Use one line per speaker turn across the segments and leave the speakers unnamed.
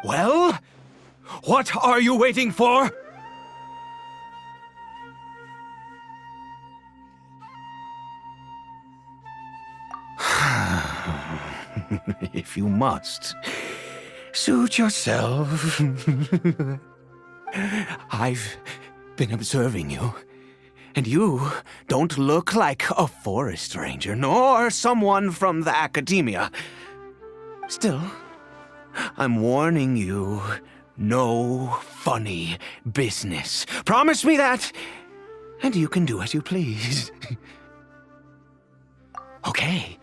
Well, what are you waiting for? If you must, suit yourself. I've been observing you, and you don't look like a forest ranger, nor someone from the academia. Still, I'm warning you, no funny business. Promise me that, and you can do as you please. Okay,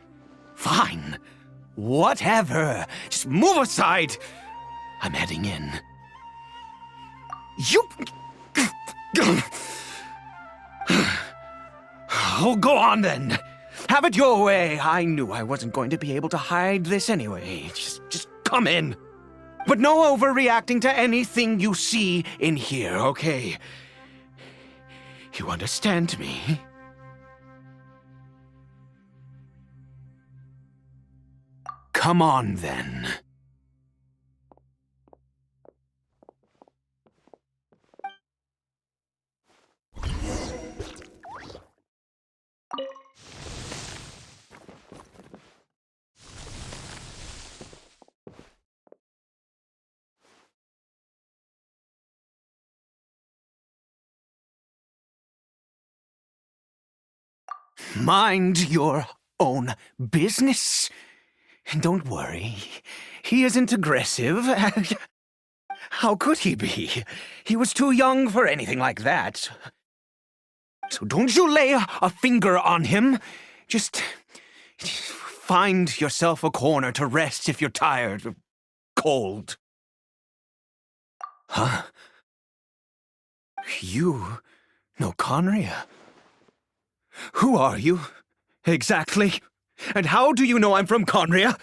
fine. Whatever. Just move aside. I'm heading in. You... Oh, go on then. Have it your way. I knew I wasn't going to be able to hide this anyway. Just come in. But no overreacting to anything you see in here, okay? You understand me? Come on, then. Mind your own business. And don't worry, he isn't aggressive. How could he be? He was too young for anything like that. So don't you lay a finger on him. Just find yourself a corner to rest if you're tired or cold. Huh? You know Conria? Who are you, exactly? And how do you know I'm from Conria?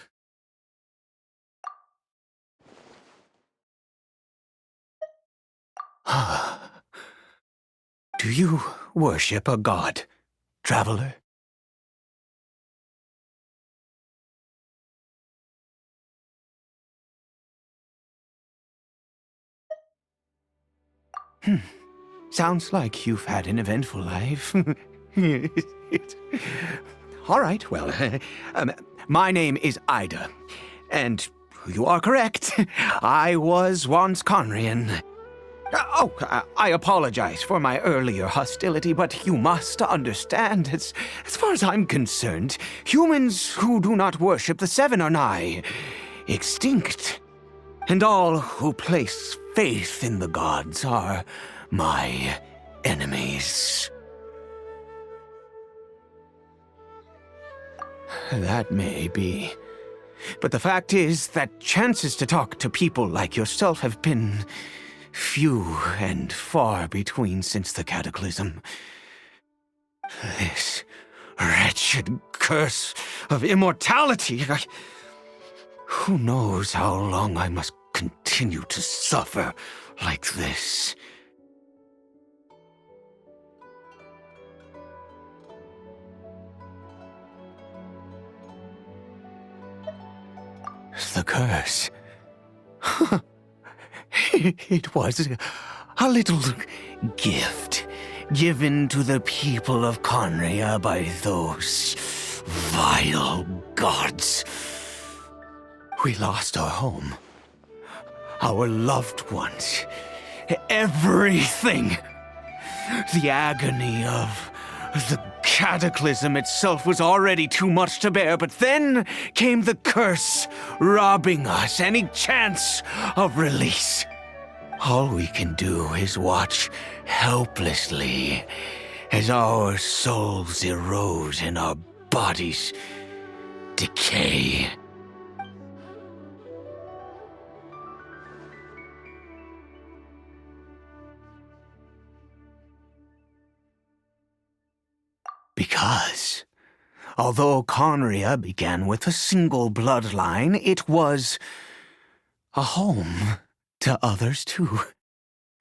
Do you worship a god, traveler? Sounds like you've had an eventful life. All right, well, my name is Ida, and you are correct. I was once Conrian. I apologize for my earlier hostility, but you must understand, as far as I'm concerned, humans who do not worship the Seven are nigh extinct. And all who place faith in the gods are my enemies. That may be. But the fact is that chances to talk to people like yourself have been few and far between since the cataclysm. This wretched curse of immortality. Who knows how long I must continue to suffer like this? The curse. It was a little gift given to the people of Conria by those vile gods. We lost our home, our loved ones, everything. The agony of the cataclysm itself was already too much to bear, but then came the curse, robbing us any chance of release. All we can do is watch helplessly as our souls erode and our bodies decay. Because, although Conria began with a single bloodline, it was a home to others too.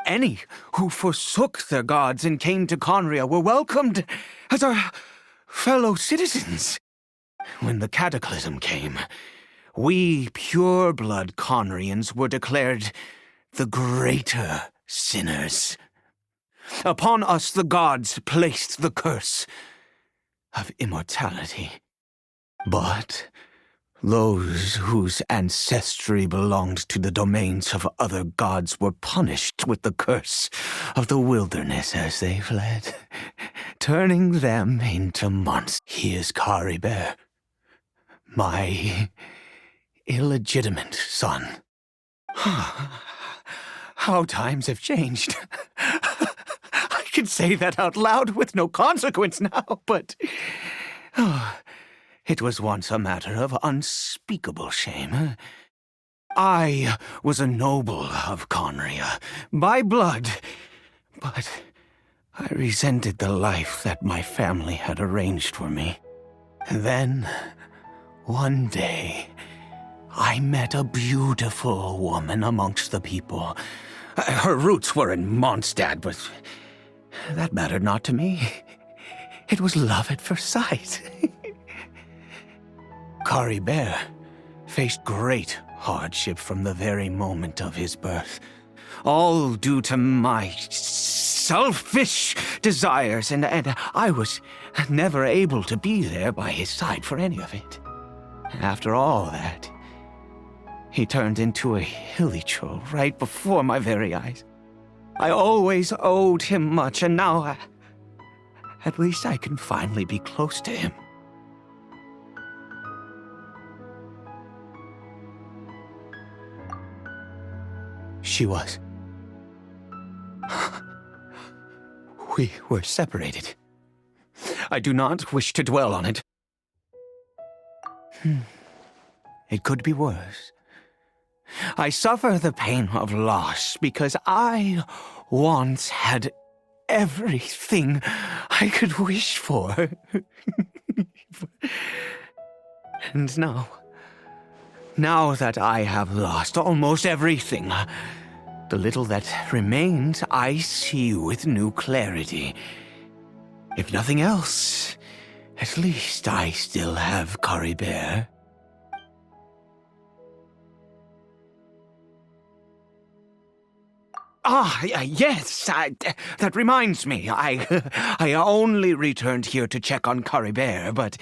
Any who forsook their gods and came to Conria were welcomed as our fellow citizens. When the cataclysm came, we pure-blood Conrians were declared the greater sinners. Upon us the gods placed the curse of immortality. But those whose ancestry belonged to the domains of other gods were punished with the curse of the wilderness as they fled, turning them into monsters. He is Caribert, my illegitimate son. How times have changed. I can say that out loud with no consequence now, but it was once a matter of unspeakable shame. I was a noble of Conria, by blood, but I resented the life that my family had arranged for me. And then, one day, I met a beautiful woman amongst the people. Her roots were in Mondstadt, but that mattered not to me. It was love at first sight. Caribert faced great hardship from the very moment of his birth, all due to my selfish desires, and I was never able to be there by his side for any of it. After all that, he turned into a hilly troll right before my very eyes. I always owed him much, and now at least I can finally be close to him. She was. We were separated. I do not wish to dwell on it. It could be worse. I suffer the pain of loss because I once had everything I could wish for. And now that I have lost almost everything, the little that remains I see with new clarity. If nothing else, at least I still have Caribert. Yes, that reminds me. I only returned here to check on Caribert, but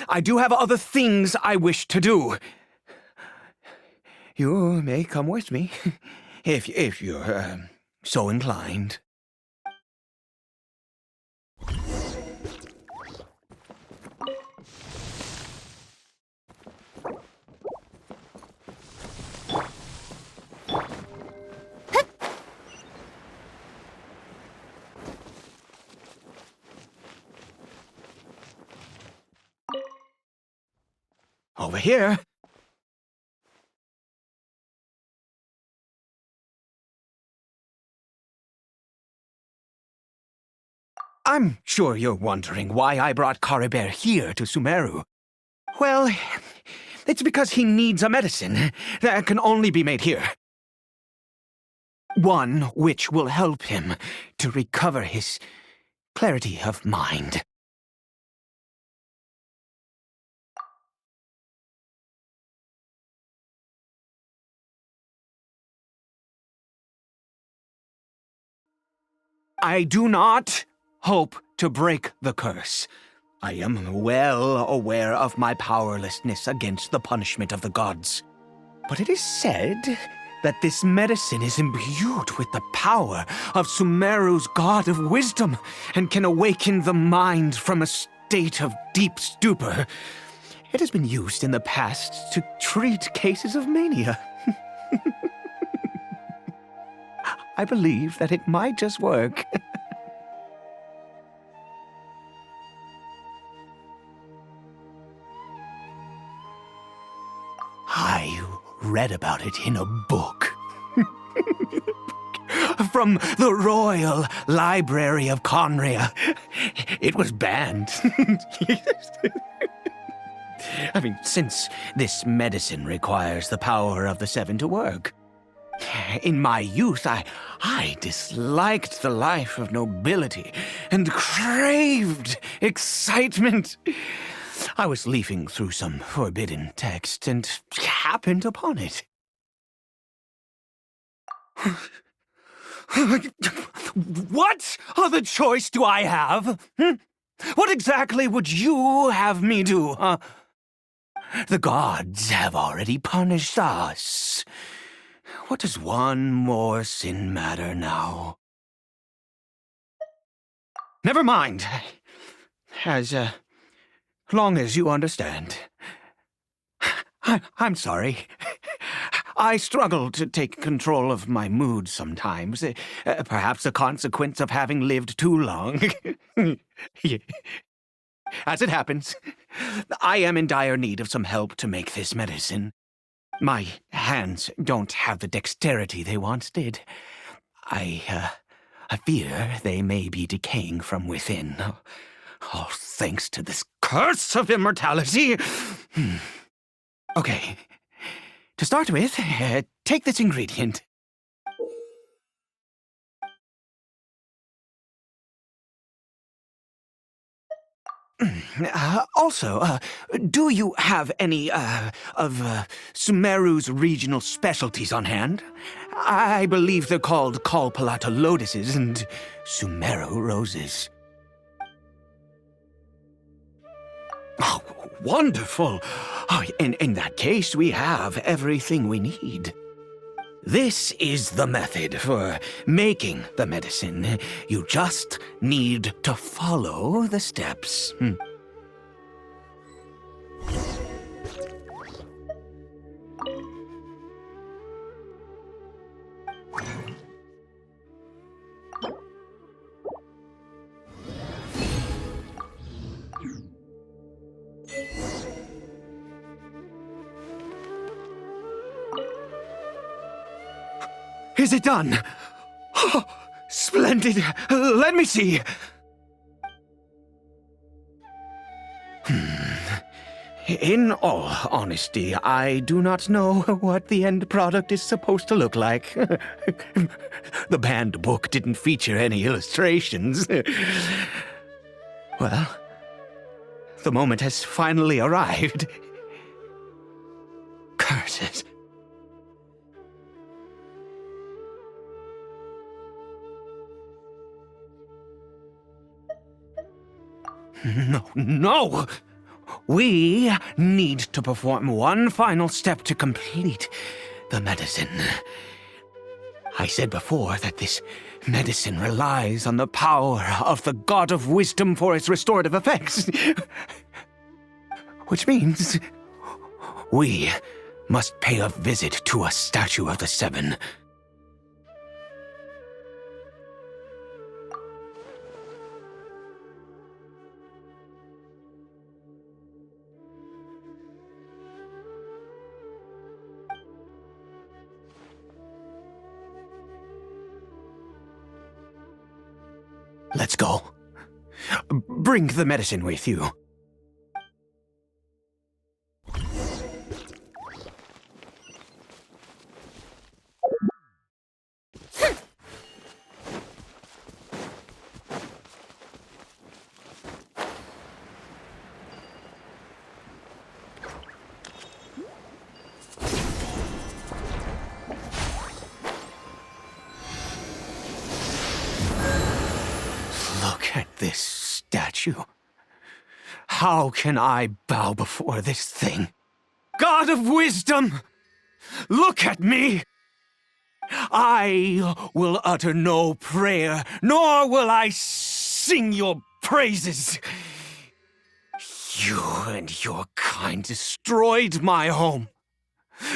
I do have other things I wish to do. You may come with me, if you're so inclined. Over here. I'm sure you're wondering why I brought Caribert here to Sumeru. Well, it's because he needs a medicine that can only be made here. One which will help him to recover his clarity of mind. I do not hope to break the curse. I am well aware of my powerlessness against the punishment of the gods. But it is said that this medicine is imbued with the power of Sumeru's god of wisdom and can awaken the mind from a state of deep stupor. It has been used in the past to treat cases of mania. I believe that it might just work. I read about it in a book. From the Royal Library of Conria. It was banned. I mean, since this medicine requires the power of the Seven to work. In my youth, I disliked the life of nobility and craved excitement. I was leafing through some forbidden text and happened upon it. What other choice do I have? What exactly would you have me do, huh? The gods have already punished us. What does one more sin matter now? Never mind. As long as you understand. I'm sorry. I struggle to take control of my mood sometimes. Perhaps a consequence of having lived too long. As it happens, I am in dire need of some help to make this medicine. My hands don't have the dexterity they once did. I fear they may be decaying from within. All thanks to this curse of immortality. Okay. To start with, take this ingredient. Also, do you have any, of Sumeru's regional specialties on hand? I believe they're called Kalpalata lotuses and Sumeru roses. Oh, wonderful! Oh, in that case, we have everything we need. This is the method for making the medicine. You just need to follow the steps. Is it done? Oh, splendid. Let me see. In all honesty, I do not know what the end product is supposed to look like. The banned book didn't feature any illustrations. Well, the moment has finally arrived. Curses. No! We need to perform one final step to complete the medicine. I said before that this medicine relies on the power of the God of Wisdom for its restorative effects. Which means we must pay a visit to a statue of the Seven. Let's go. Bring the medicine with you. Look at this statue. How can I bow before this thing? God of Wisdom! Look at me! I will utter no prayer, nor will I sing your praises. You and your kind destroyed my home,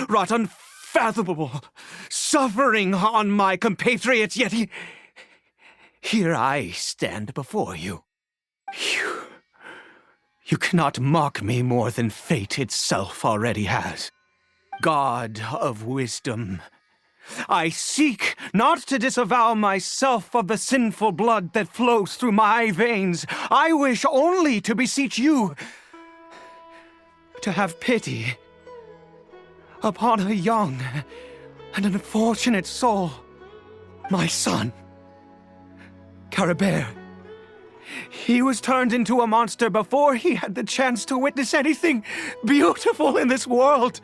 wrought unfathomable suffering on my compatriots, yet here I stand before you. You cannot mock me more than fate itself already has. God of Wisdom, I seek not to disavow myself of the sinful blood that flows through my veins. I wish only to beseech you to have pity upon a young and unfortunate soul, my son, Caribert. He was turned into a monster before he had the chance to witness anything beautiful in this world.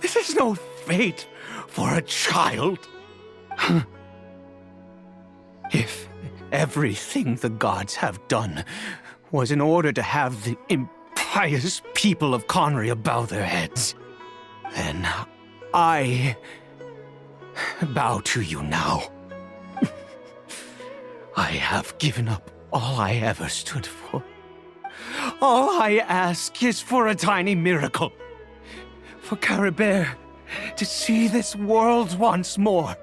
This is no fate for a child. If everything the gods have done was in order to have the impious people of Conria bow their heads, then I bow to you now. I have given up all I ever stood for. All I ask is for a tiny miracle. For Caribert to see this world once more.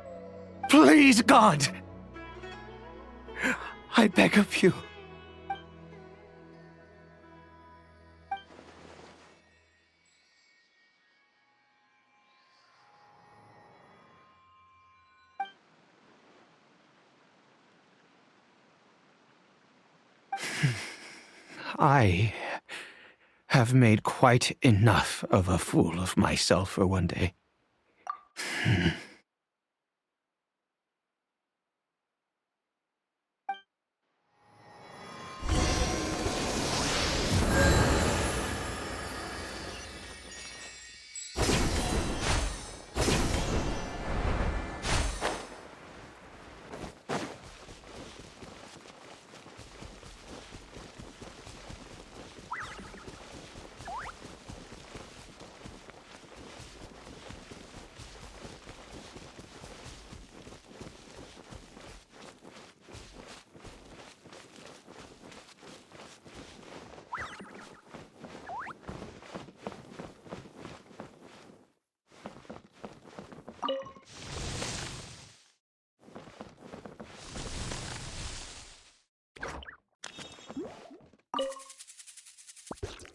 Please, God! I beg of you. I have made quite enough of a fool of myself for one day.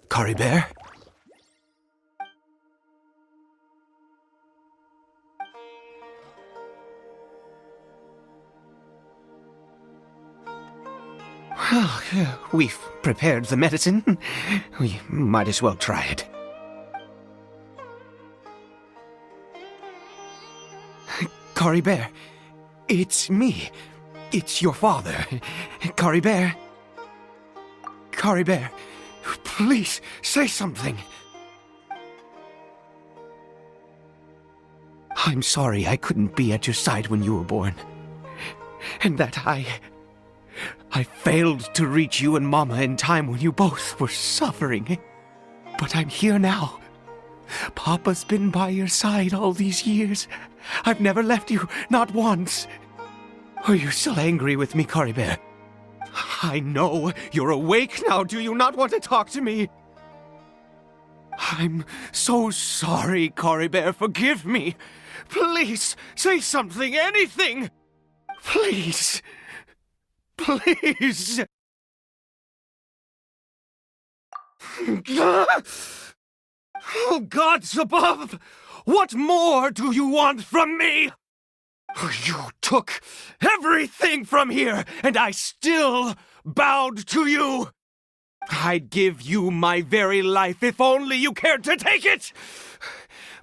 Caribert? Well, we've prepared the medicine. We might as well try it. Caribert, it's me. It's your father. Caribert. Caribert, please say something. I'm sorry I couldn't be at your side when you were born. And that I failed to reach you and Mama in time when you both were suffering. But I'm here now. Papa's been by your side all these years. I've never left you, not once. Are you still angry with me, Caribert? I know you're awake now. Do you not want to talk to me? I'm so sorry, Caribert. Forgive me. Please, say something, anything. Please. Please. Oh, gods above! What more do you want from me? You took everything from here, and I still bowed to you. I'd give you my very life if only you cared to take it.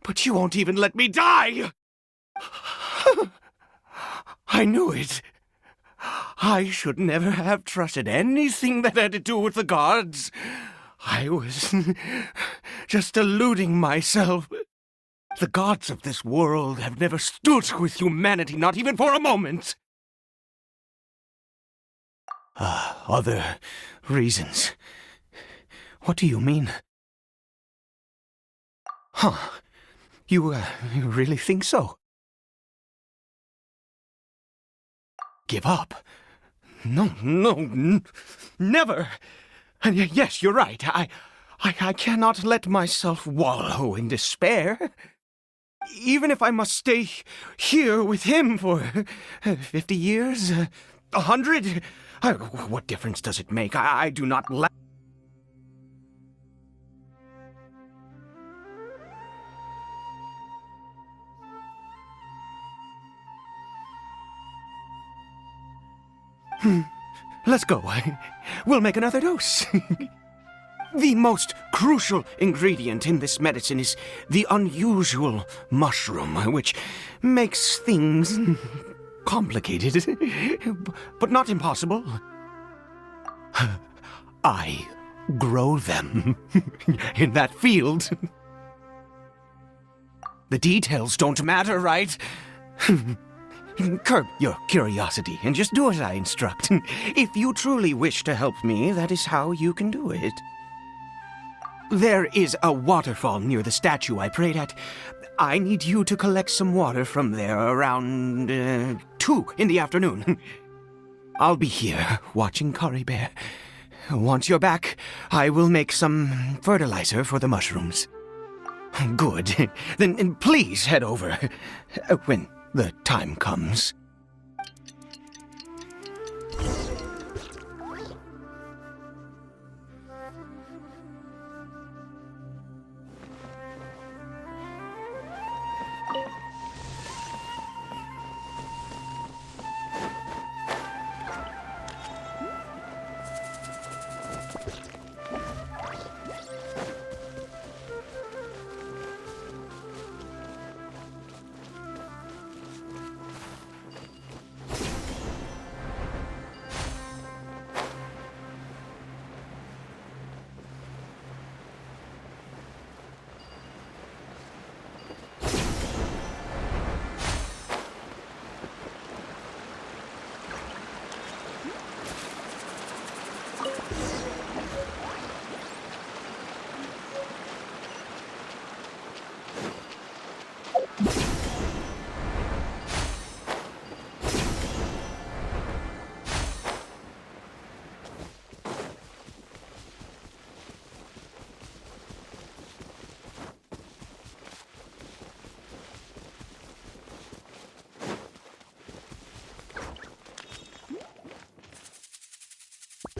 But you won't even let me die. I knew it. I should never have trusted anything that had to do with the gods. I was just deluding myself. The gods of this world have never stood with humanity, not even for a moment. Other reasons. What do you mean? Huh. You really think so? Give up? No, never. And yes, you're right. I cannot let myself wallow in despair. Even if I must stay here with him for 50 years, 100, what difference does it make? I do not lack. Let's go. We'll make another dose. The most crucial ingredient in this medicine is the unusual mushroom, which makes things complicated, but not impossible. I grow them in that field. The details don't matter, right? Curb your curiosity and just do as I instruct. If you truly wish to help me, that is how you can do it. There is a waterfall near the statue I prayed at. I need you to collect some water from there around 2 in the afternoon. I'll be here watching Caribert. Once you're back, I will make some fertilizer for the mushrooms. Good. Then please head over when the time comes.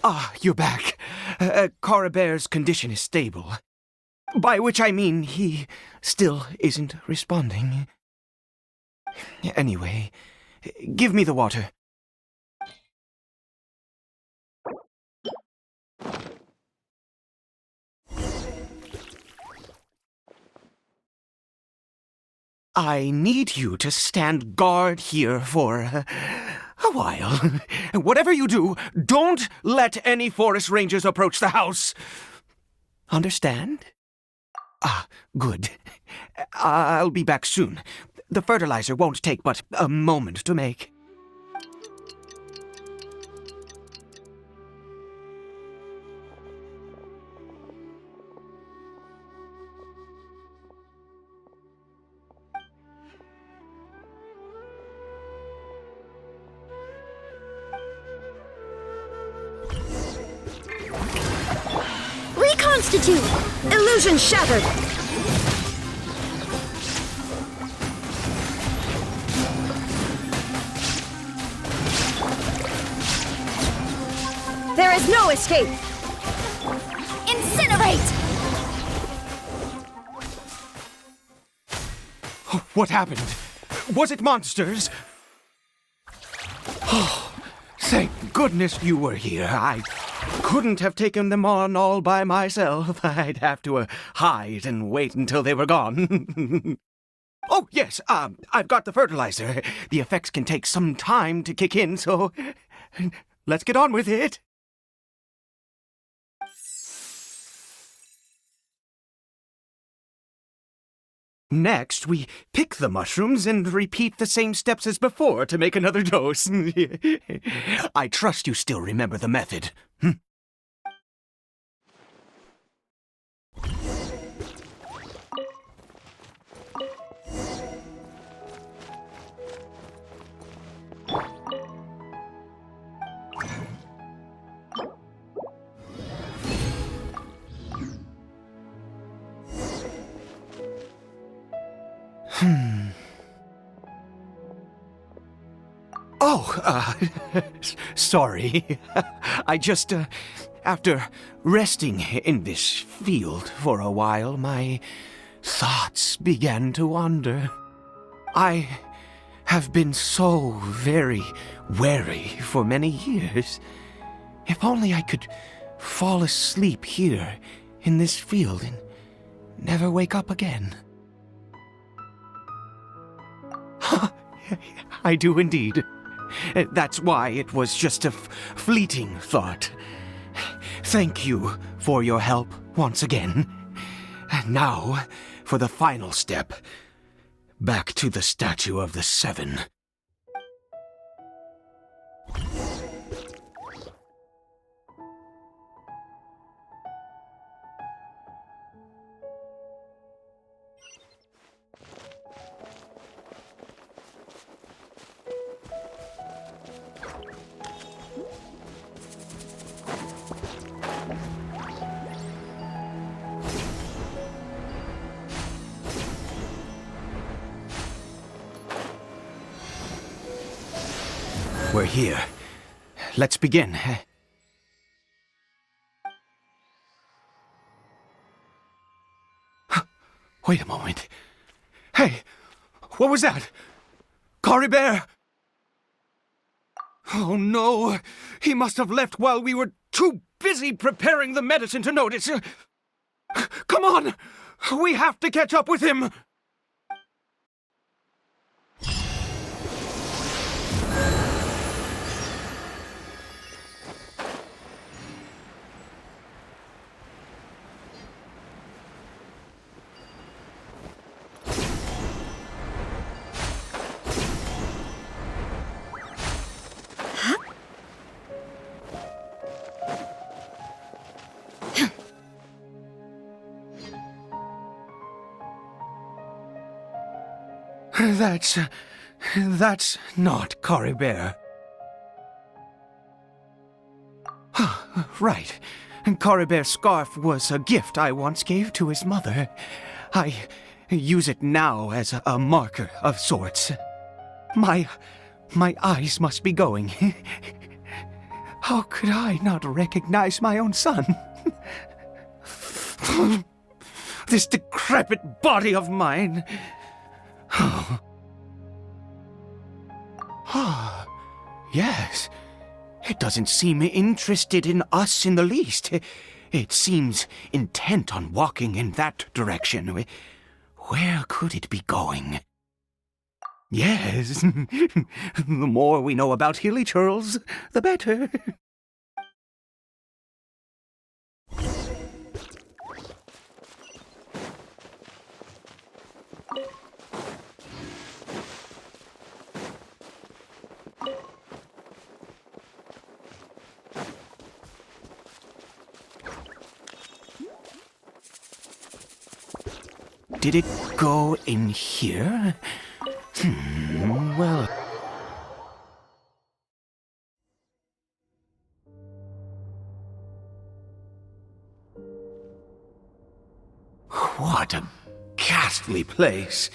Ah, you're back. Caribert's condition is stable. By which I mean he still isn't responding. Anyway, give me the water. I need you to stand guard here for a while. Whatever you do, don't let any forest rangers approach the house. Understand? Ah, good. I'll be back soon. The fertilizer won't take but a moment to make.
Reconstitute! Illusion shattered! There is no escape! Incinerate!
What happened? Was it monsters? Oh, thank goodness you were here. I couldn't have taken them on all by myself. I'd have to hide and wait until they were gone. Oh, yes, I've got the fertilizer. The effects can take some time to kick in, so let's get on with it. Next, we pick the mushrooms and repeat the same steps as before to make another dose. I trust you still remember the method. Oh, sorry. I just, after resting in this field for a while, my thoughts began to wander. I have been so very wary for many years. If only I could fall asleep here in this field and never wake up again. I do indeed. That's why it was just a fleeting thought. Thank you for your help once again. And now, for the final step. Back to the Statue of the Seven. We're here. Let's begin. Wait a moment. Hey, what was that? Caribert! Oh no, he must have left while we were too busy preparing the medicine to notice. Come on, we have to catch up with him. That's not Caribert. Right. Caribert's scarf was a gift I once gave to his mother. I use it now as a marker of sorts. My eyes must be going. How could I not recognize my own son? This decrepit body of mine. Yes. It doesn't seem interested in us in the least. It seems intent on walking in that direction. Where could it be going? Yes. The more we know about Hilly Churls, the better. Did it go in here? Well... What a ghastly place.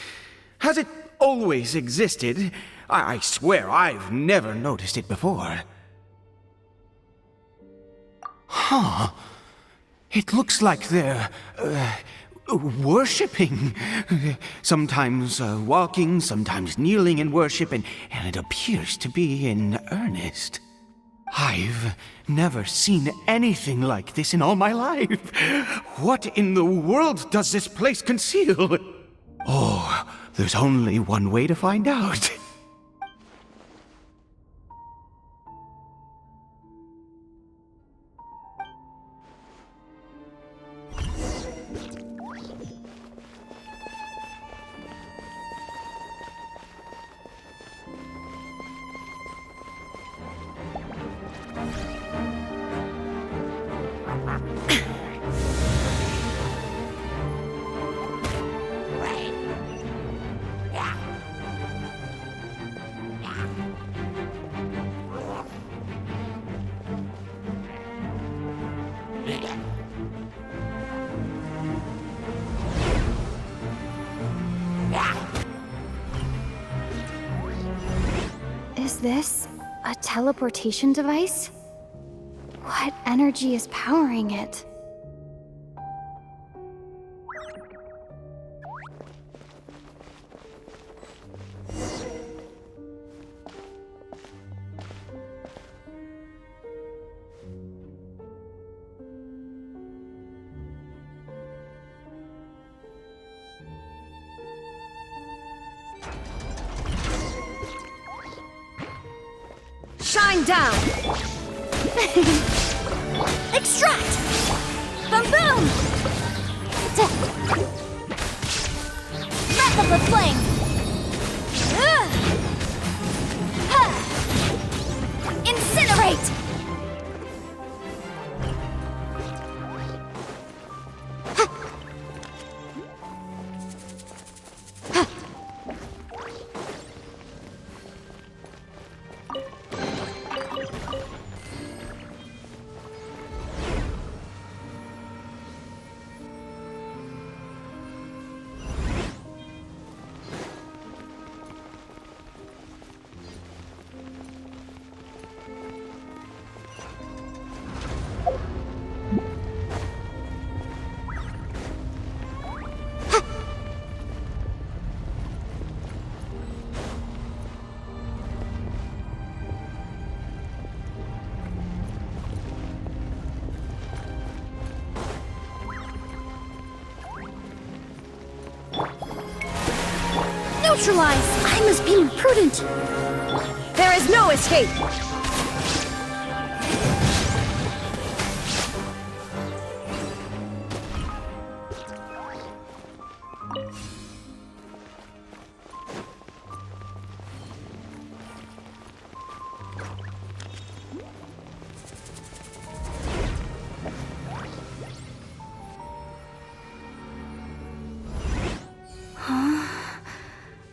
Has it always existed? I swear I've never noticed it before. Huh. It looks like they're... worshipping. Sometimes walking, sometimes kneeling in worship, and it appears to be in earnest. I've never seen anything like this in all my life. What in the world does this place conceal? Oh, there's only one way to find out.
Is this a teleportation device? What energy is powering it?
Shine down!
Extract! Boom boom! Wrap up with flame! Incinerate! Neutralize! I must be imprudent!
There is no escape!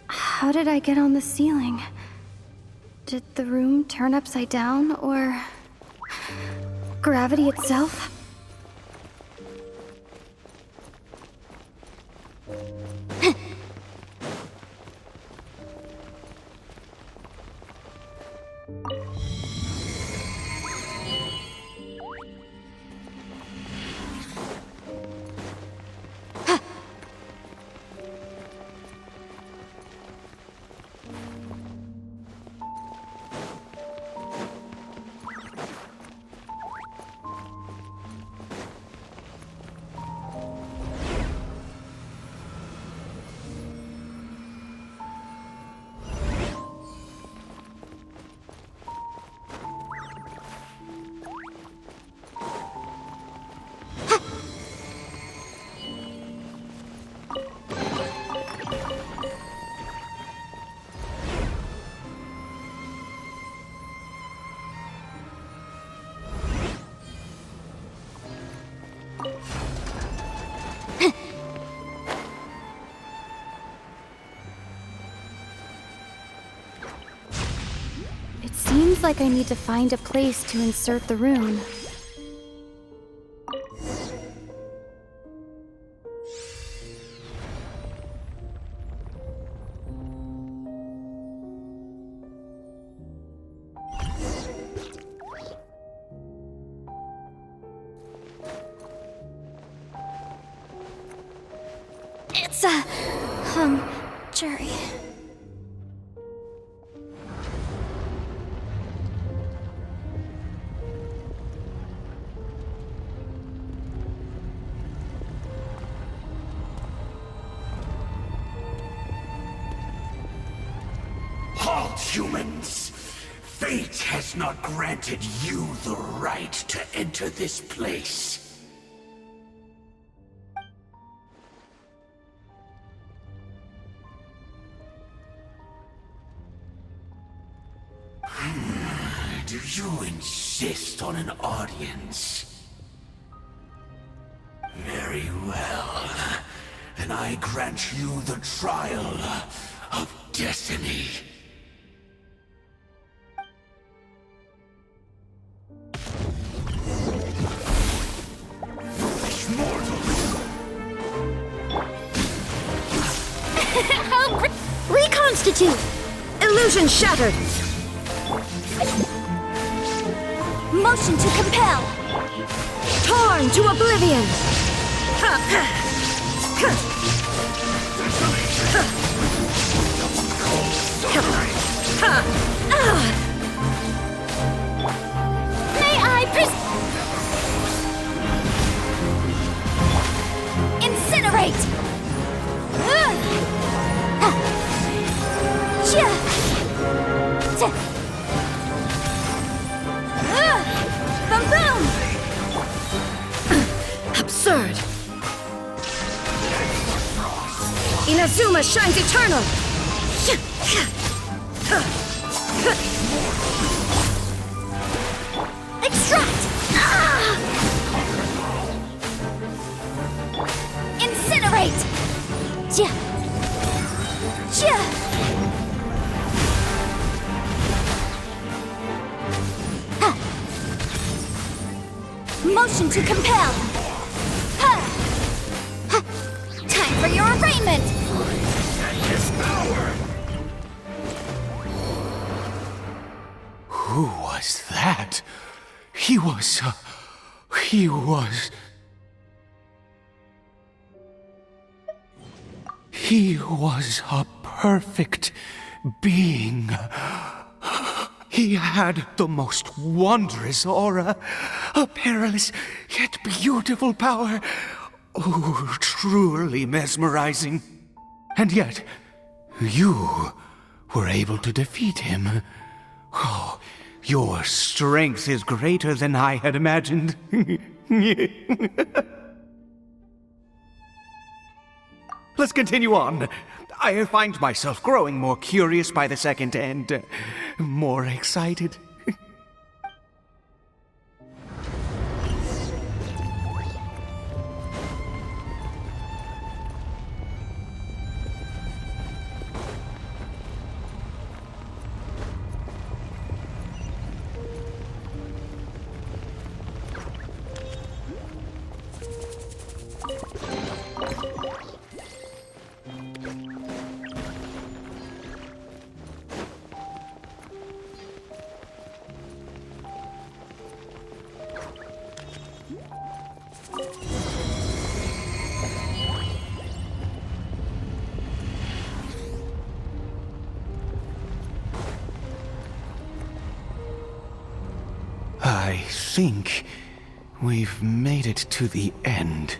How did I get on the ceiling? Did the room turn upside down, or gravity itself? It seems like I need to find a place to insert the rune. It's a jury.
Halt, humans! Fate has not granted you the right to enter this place. Do you insist on an audience? Very well. Then I grant you the trial of destiny. Foolish mortals!
Reconstitute! Illusion shattered!
Motion to compel!
Torn to oblivion!
May I incinerate! Boom boom!
Alma shines eternal! Extract! Incinerate! Ja! Ja! Ha! Motion to compel! Ha! Ha! Time for your arraignment!
Who was that? He was a perfect being. He had the most wondrous aura, a perilous yet beautiful power. Oh, truly mesmerizing. And yet, you were able to defeat him. Oh, your strength is greater than I had imagined. Let's continue on. I find myself growing more curious by the second and more excited. I think we've made it to the end.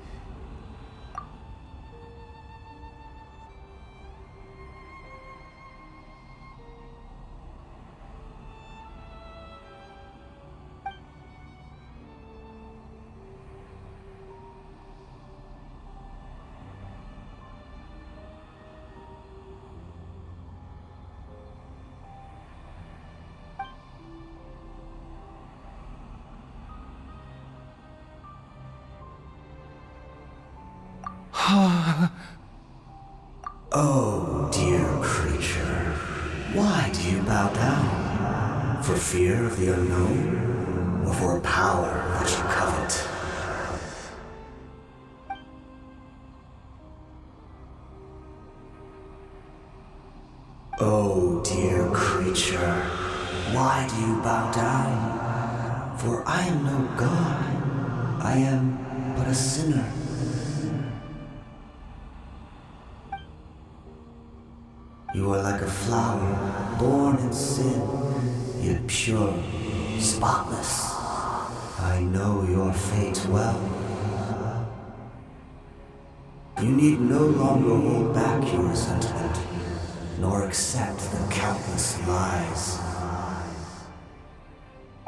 Oh, dear creature, why do you bow down? For fear of the unknown, or for a power that you covet? Oh, dear creature, why do you bow down? For I am no god, I am but a sinner. You are like a flower, born in sin, yet pure, spotless. I know your fate well. You need no longer hold back your resentment, nor accept the countless lies.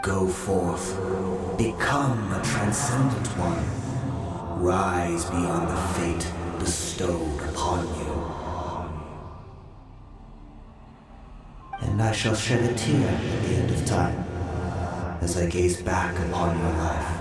Go forth, become a transcendent one. Rise beyond the fate bestowed upon you. And I shall shed a tear at the end of time, as I gaze back upon your life.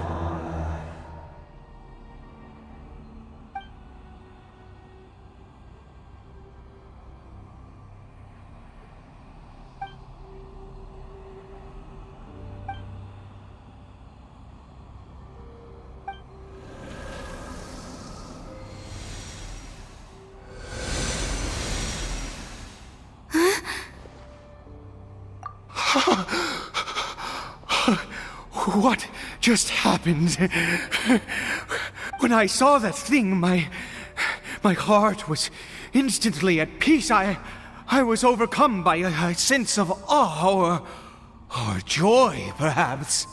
What just happened? When I saw that thing, my heart was instantly at peace. I was overcome by a sense of awe or joy, perhaps.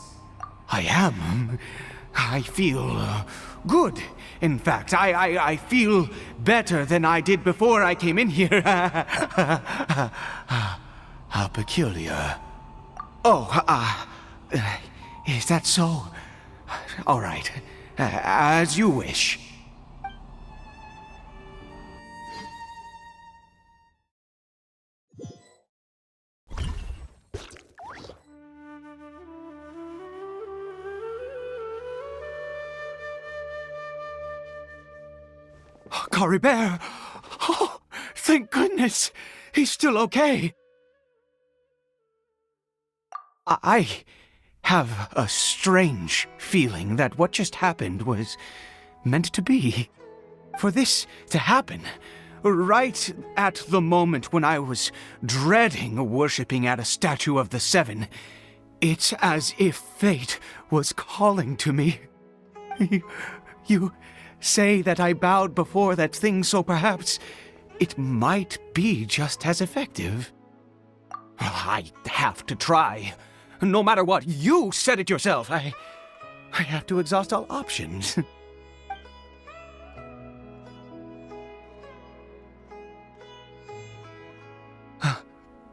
I feel good. In fact, I feel better than I did before I came in here. How peculiar. Oh, is that so? All right. As you wish. Caribert! Oh, thank goodness! He's still okay! I have a strange feeling that what just happened was meant to be. For this to happen, right at the moment when I was dreading worshipping at a statue of the Seven, it's as if fate was calling to me. You say that I bowed before that thing, so perhaps it might be just as effective. I have to try. No matter what, you said it yourself. I have to exhaust all options.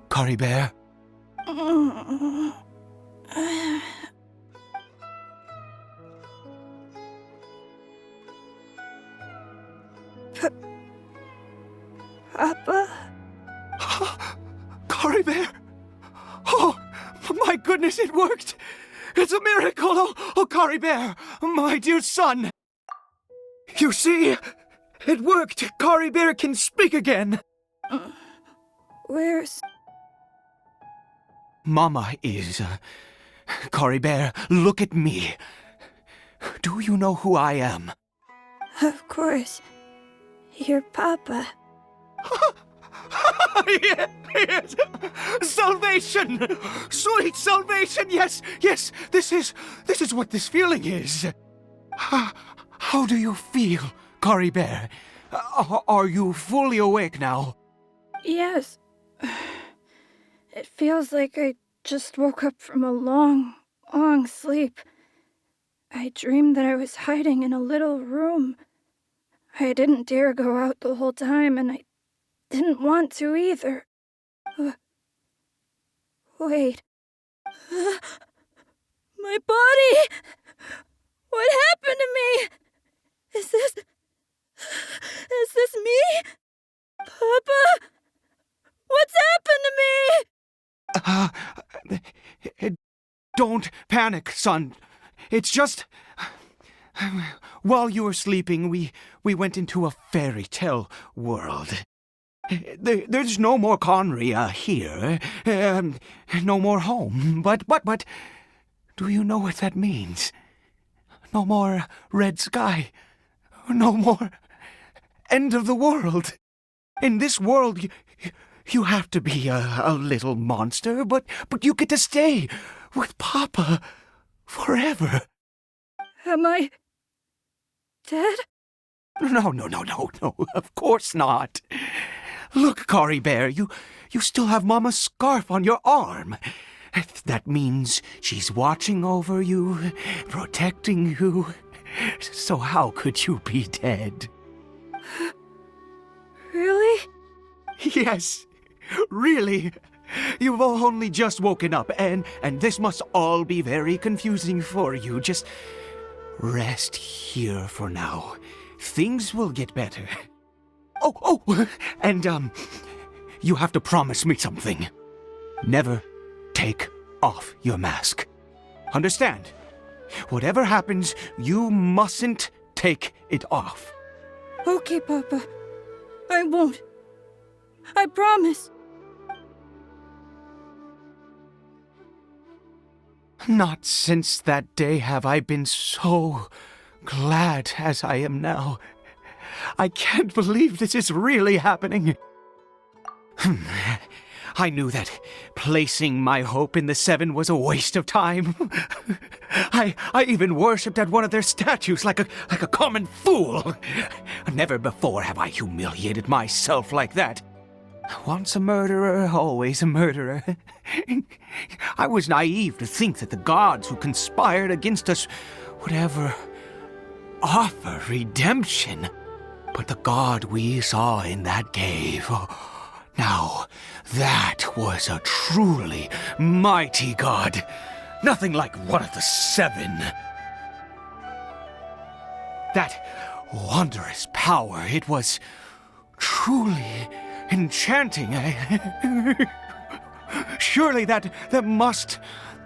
Caribert?
Papa?
Caribert! Oh, my goodness, it worked! It's a miracle! Oh, Caribert, my dear son! You see, it worked! Caribert can speak again!
Where's...
Mama is... Caribert, look at me. Do you know who I am?
Of course. Your Papa.
Yes! Salvation! Sweet salvation! Yes! This is what this feeling is. How do you feel, Caribert? Are you fully awake now?
Yes. It feels like I just woke up from a long, long sleep. I dreamed that I was hiding in a little room. I didn't dare go out the whole time, and I didn't want to either. Wait. My body! What happened to me? Is this me? Papa? What's happened to me?
Don't panic, son. It's just... While you were sleeping, we went into a fairy tale world. There's no more Conria here. No more home. But, do you know what that means? No more red sky. No more end of the world. In this world, you have to be a little monster, but you get to stay with Papa forever.
Am I... dead?
No, of course not. Look, Caribert, you still have Mama's scarf on your arm. That means she's watching over you, protecting you. So how could you be dead?
Really?
Yes, really. You've only just woken up, and this must all be very confusing for you. Just rest here for now. Things will get better. Oh, and, you have to promise me something. Never take off your mask. Understand? Whatever happens, you mustn't take it off.
Okay, Papa. I won't. I promise.
Not since that day have I been so glad as I am now. I can't believe this is really happening. I knew that placing my hope in the Seven was a waste of time. I even worshipped at one of their statues like a common fool. Never before have I humiliated myself like that. Once a murderer, always a murderer. I was naive to think that the gods who conspired against us would ever offer redemption. But the god we saw in that cave, now that was a truly mighty god. Nothing like one of the Seven. That wondrous power, it was truly enchanting. Surely that must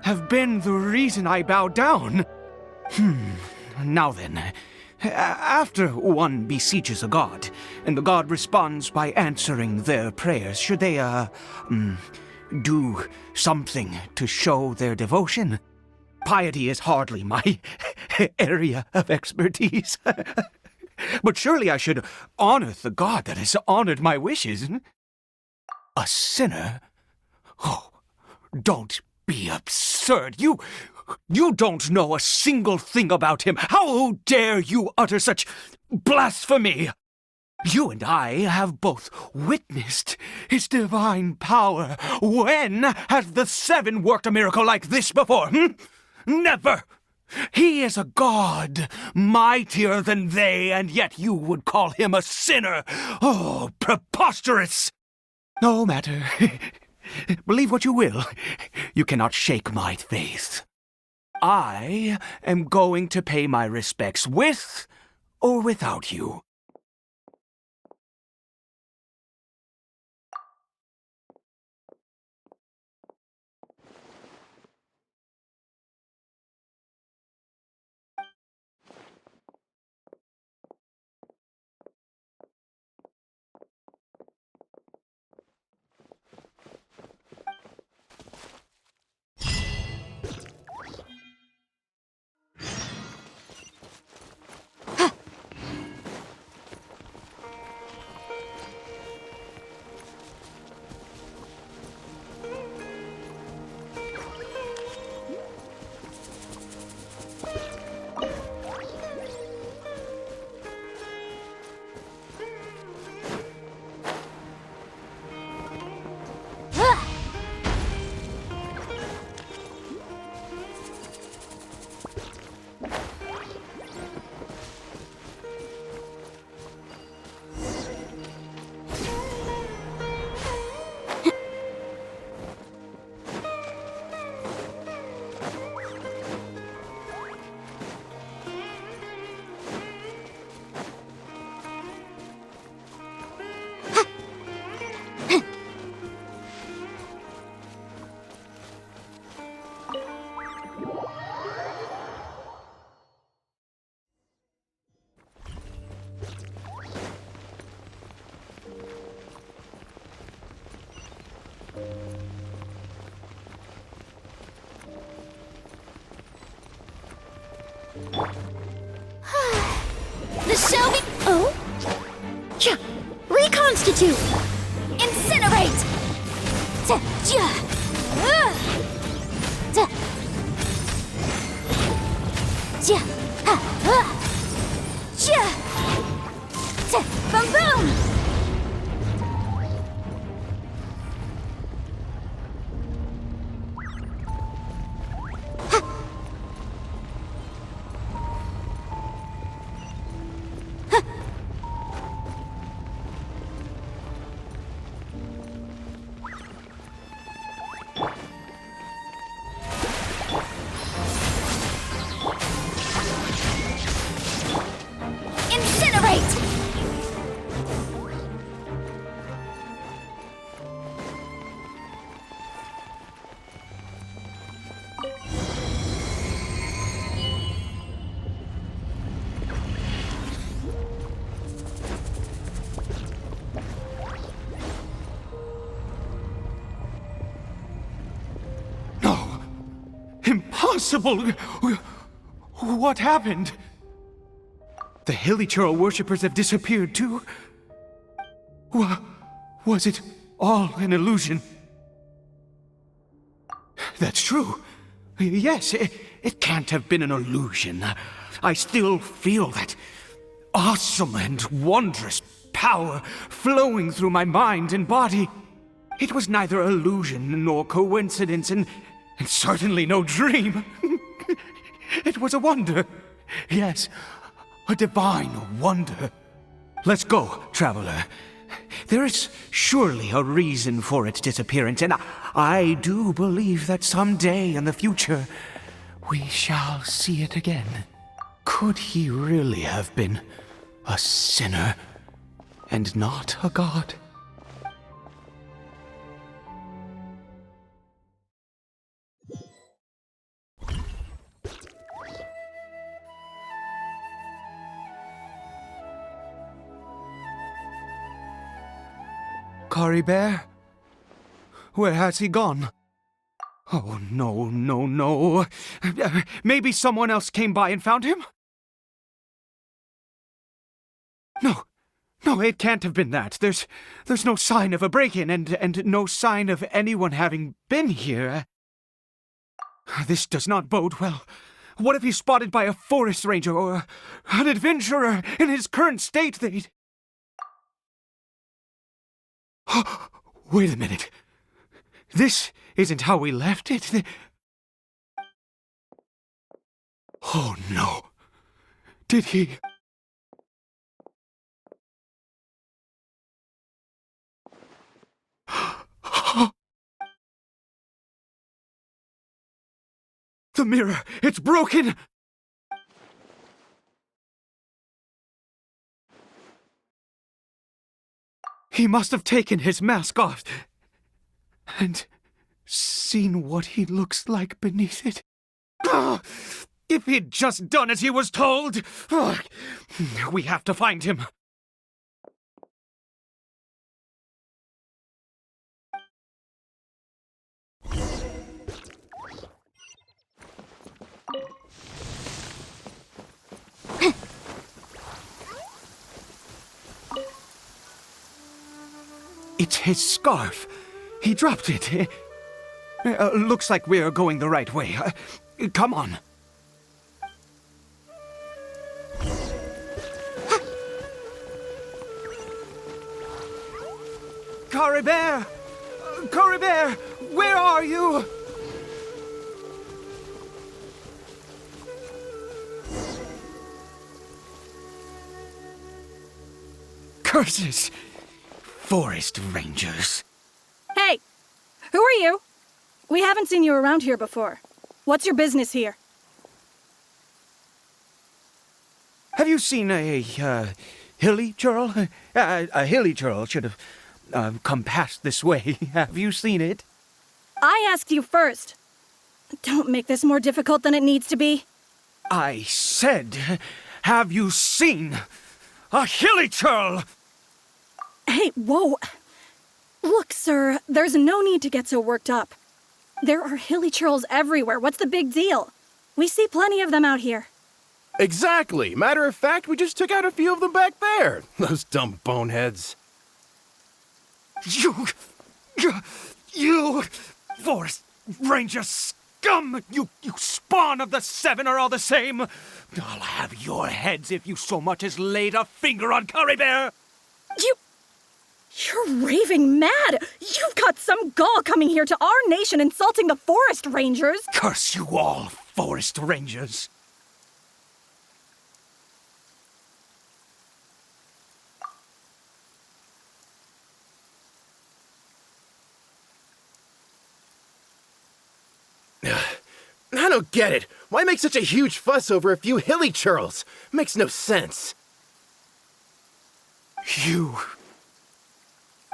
have been the reason I bowed down. Now then, After one besieges a god, and the god responds by answering their prayers, should they, do something to show their devotion? Piety is hardly my area of expertise. But surely I should honor the god that has honored my wishes. A sinner? Oh, don't be absurd. You don't know a single thing about him. How dare you utter such blasphemy? You and I have both witnessed his divine power. When has the Seven worked a miracle like this before? Never! He is a god, mightier than they, and yet you would call him a sinner. Oh, preposterous! No matter. Believe what you will. You cannot shake my faith. I am going to pay my respects with or without you.
The show be... Oh? Yeah. Reconstitute! Incinerate! Ja. Ja. Ja. Boom boom!
Impossible! What happened? The Hilichurl worshippers have disappeared too? Was it all an illusion? That's true. Yes, it can't have been an illusion. I still feel that awesome and wondrous power flowing through my mind and body. It was neither illusion nor coincidence, and certainly no dream. It was a wonder. Yes, a divine wonder. Let's go, traveler. There is surely a reason for its disappearance, and I do believe that someday in the future we shall see it again. Could he really have been a sinner and not a god? Caribert? Where has he gone? Oh, no, no, no. Maybe someone else came by and found him? No, it can't have been that. There's no sign of a break-in and no sign of anyone having been here. This does not bode well. What if he's spotted by a forest ranger or an adventurer in his current state? They'd... Wait a minute. This isn't how we left it. Oh, no. Did he... The mirror! It's broken! He must have taken his mask off and seen what he looks like beneath it. If he'd just done as he was told! We have to find him. It's his scarf. He dropped it. Looks like we're going the right way. Come on. Caribert! Caribert! Where are you? Curses! Forest rangers.
Hey! Who are you? We haven't seen you around here before. What's your business here?
Have you seen a hilly churl? A hilly churl should have come past this way. Have you seen it?
I asked you first. Don't make this more difficult than it needs to be.
I said, have you seen a hilly churl?
Hey, whoa. Look, sir, there's no need to get so worked up. There are hilly churls everywhere. What's the big deal? We see plenty of them out here.
Exactly. Matter of fact, we just took out a few of them back there. Those dumb boneheads.
You forest ranger scum! You spawn of the seven are all the same. I'll have your heads if you so much as laid a finger on Caribert.
You're raving mad! You've got some gall coming here to our nation insulting the forest rangers!
Curse you all, forest rangers!
I don't get it. Why make such a huge fuss over a few hilly churls? Makes no sense.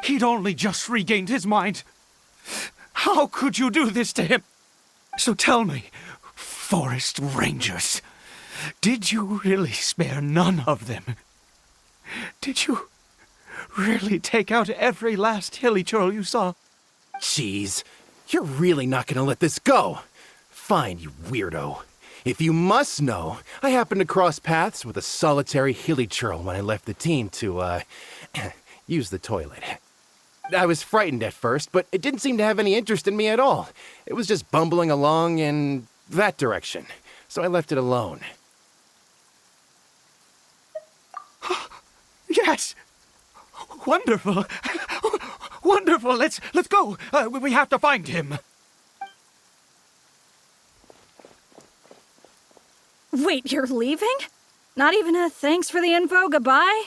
He'd only just regained his mind. How could you do this to him? So tell me, forest rangers, did you really spare none of them? Did you really take out every last hilly churl you saw?
Jeez, you're really not gonna let this go. Fine, you weirdo. If you must know, I happened to cross paths with a solitary hilly churl when I left the team to, use the toilet. I was frightened at first, but it didn't seem to have any interest in me at all. It was just bumbling along in that direction, so I left it alone.
Yes! Wonderful! Wonderful! Let's go! We have to find him!
Wait, you're leaving? Not even a thanks for the info, goodbye?